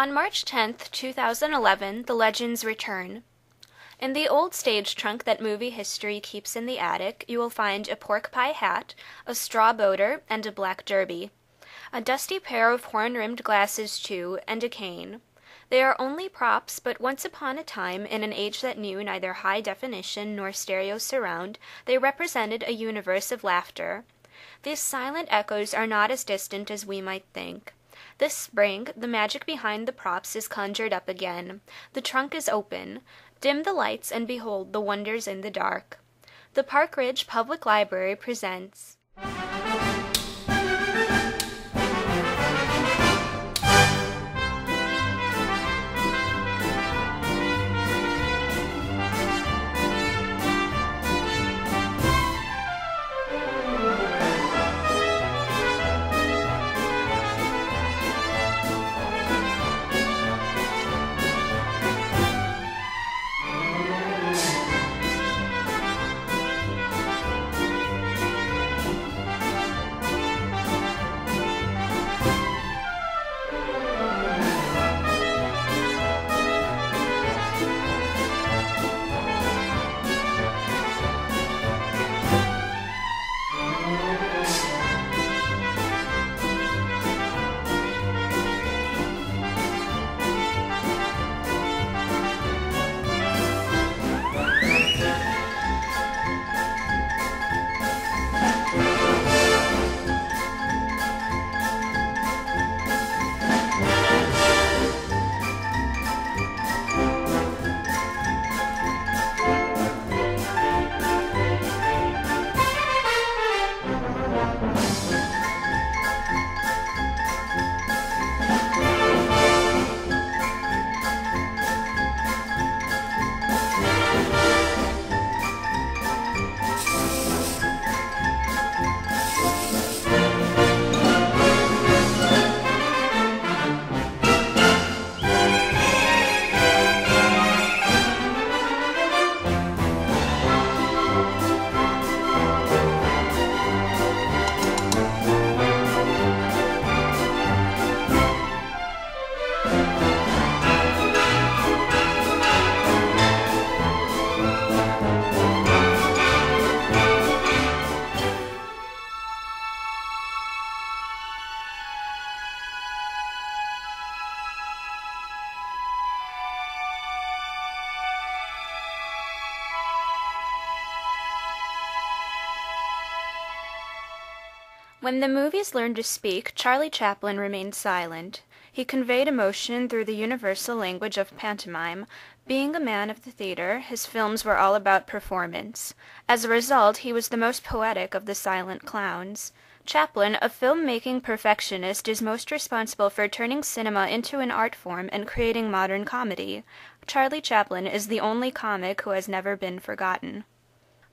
On March 10th, 2011, the legends return. In the old stage trunk that movie history keeps in the attic, you will find a pork pie hat, a straw boater, and a black derby. A dusty pair of horn-rimmed glasses, too, and a cane. They are only props, but once upon a time, in an age that knew neither high definition nor stereo surround, they represented a universe of laughter. These silent echoes are not as distant as we might think. This spring, the magic behind the props is conjured up again. The trunk is open. Dim the lights and behold the wonders in the dark. The Park Ridge Public Library presents When the movies learned to speak, Charlie Chaplin remained silent. He conveyed emotion through the universal language of pantomime. Being a man of the theater, his films were all about performance. As a result, he was the most poetic of the silent clowns. Chaplin, a film-making perfectionist, is most responsible for turning cinema into an art form and creating modern comedy. Charlie Chaplin is the only comic who has never been forgotten.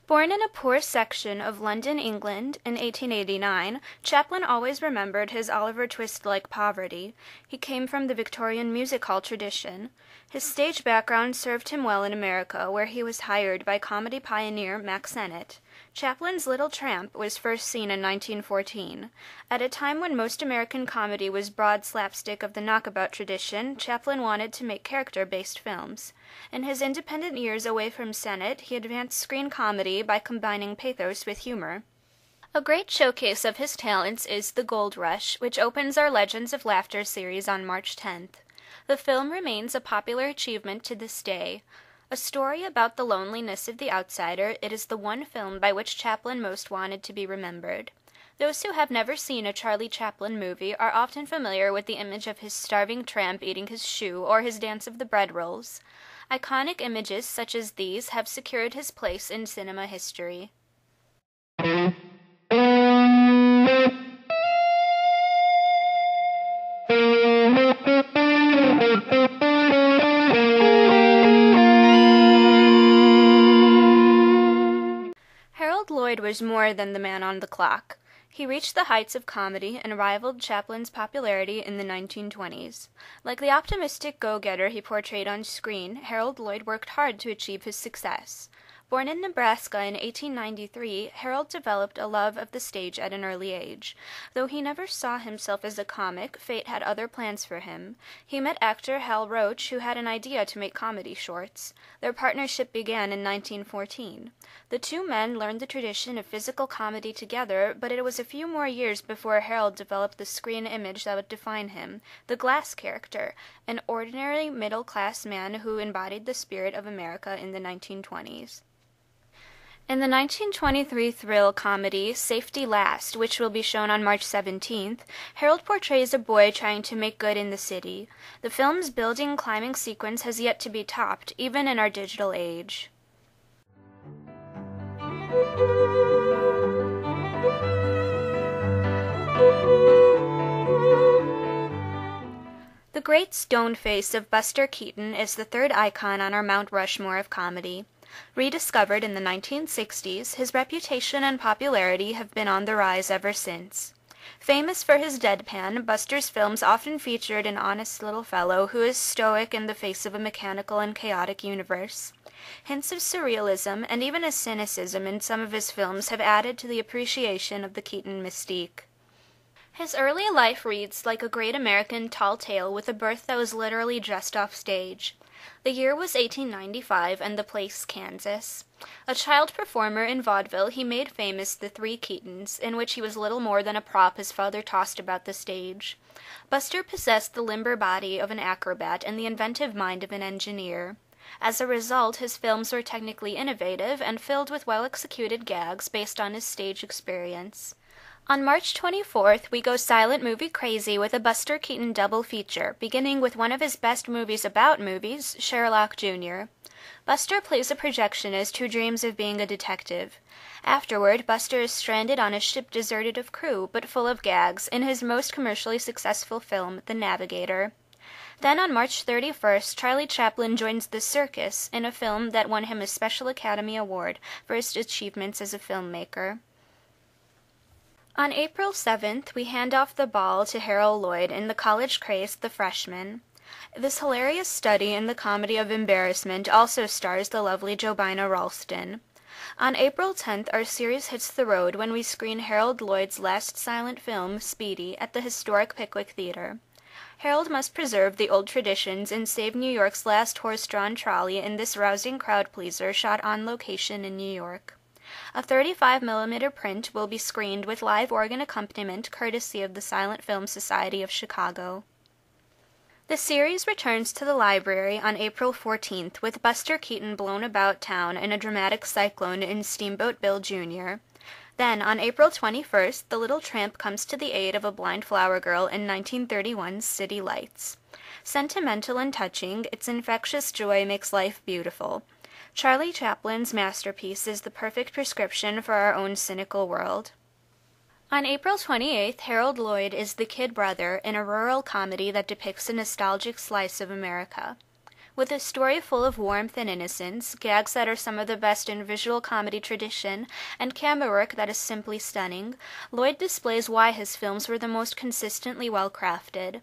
Born in a poor section of London, England, in 1889, Chaplin always remembered his Oliver Twist-like poverty. He came from the Victorian music hall tradition. His stage background served him well in America, where he was hired by comedy pioneer Mack Sennett. Chaplin's Little Tramp was first seen in 1914. At a time when most American comedy was broad slapstick of the knockabout tradition, Chaplin wanted to make character-based films. In his independent years away from Sennett, he advanced screen comedy by combining pathos with humor. A great showcase of his talents is The Gold Rush, which opens our Legends of Laughter series on March 10th. The film remains a popular achievement to this day. A story about the loneliness of the outsider, it is the one film by which Chaplin most wanted to be remembered. Those who have never seen a Charlie Chaplin movie are often familiar with the image of his starving tramp eating his shoe or his dance of the bread rolls. Iconic images such as these have secured his place in cinema history. Lloyd was more than the man on the clock. He reached the heights of comedy and rivaled Chaplin's popularity in the 1920s. Like the optimistic go-getter he portrayed on screen, Harold Lloyd worked hard to achieve his success. Born in Nebraska in 1893, Harold developed a love of the stage at an early age. Though he never saw himself as a comic, fate had other plans for him. He met actor Hal Roach, who had an idea to make comedy shorts. Their partnership began in 1914. The two men learned the tradition of physical comedy together, but it was a few more years before Harold developed the screen image that would define him, the Glass character, an ordinary middle-class man who embodied the spirit of America in the 1920s. In the 1923 thrill comedy Safety Last, which will be shown on March 17th, Harold portrays a boy trying to make good in the city. The film's building climbing sequence has yet to be topped, even in our digital age. The great stone face of Buster Keaton is the third icon on our Mount Rushmore of comedy. Rediscovered in the 1960s, his reputation and popularity have been on the rise ever since. Famous for his deadpan, Buster's films often featured an honest little fellow who is stoic in the face of a mechanical and chaotic universe. Hints of surrealism and even a cynicism in some of his films have added to the appreciation of the Keaton mystique. His early life reads like a great American tall tale with a birth that was literally just off stage. The year was 1895 and the place Kansas. A child performer in vaudeville, he made famous The Three Keatons, in which he was little more than a prop his father tossed about the stage. Buster possessed the limber body of an acrobat and the inventive mind of an engineer. As a result, his films were technically innovative and filled with well-executed gags based on his stage experience. On March 24th, we go silent movie crazy with a Buster Keaton double feature, beginning with one of his best movies about movies, Sherlock Jr. Buster plays a projectionist who dreams of being a detective. Afterward, Buster is stranded on a ship deserted of crew, but full of gags, in his most commercially successful film, The Navigator. Then on March 31st, Charlie Chaplin joins the circus in a film that won him a Special Academy Award for his achievements as a filmmaker. On April 7th, we hand off the ball to Harold Lloyd in the college craze The Freshman. This hilarious study in the comedy of embarrassment also stars the lovely Jobina Ralston. On April 10th, our series hits the road when we screen Harold Lloyd's last silent film, Speedy, at the historic Pickwick Theater. Harold must preserve the old traditions and save New York's last horse-drawn trolley in this rousing crowd-pleaser shot on location in New York. A 35mm print will be screened with live organ accompaniment courtesy of the Silent Film Society of Chicago. The series returns to the library on April 14th with Buster Keaton blown about town in a dramatic cyclone in Steamboat Bill Jr. Then, on April 21st, the little tramp comes to the aid of a blind flower girl in 1931's City Lights. Sentimental and touching, its infectious joy makes life beautiful. Charlie Chaplin's masterpiece is the perfect prescription for our own cynical world. On April 28th, Harold Lloyd is the kid brother in a rural comedy that depicts a nostalgic slice of America. With a story full of warmth and innocence, gags that are some of the best in visual comedy tradition, and camera work that is simply stunning, Lloyd displays why his films were the most consistently well-crafted.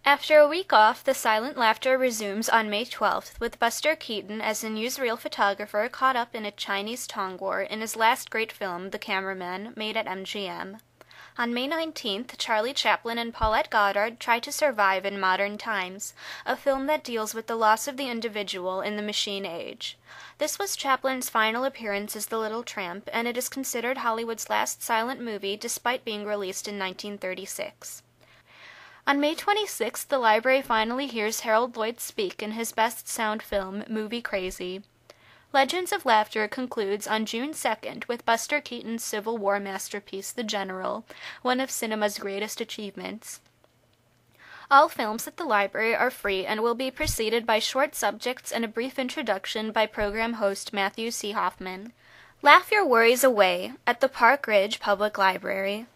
After a week off, the silent laughter resumes on May 12th, with Buster Keaton as a newsreel photographer caught up in a Chinese tongue war in his last great film, The Cameraman, made at MGM. On May 19th, Charlie Chaplin and Paulette Goddard try to survive in modern times, a film that deals with the loss of the individual in the machine age. This was Chaplin's final appearance as the Little Tramp, and it is considered Hollywood's last silent movie despite being released in 1936. On May 26th, the library finally hears Harold Lloyd speak in his best sound film, Movie Crazy. Legends of Laughter concludes on June 2nd with Buster Keaton's Civil War masterpiece, The General, one of cinema's greatest achievements. All films at the library are free and will be preceded by short subjects and a brief introduction by program host Matthew C. Hoffman. Laugh your worries away at the Park Ridge Public Library.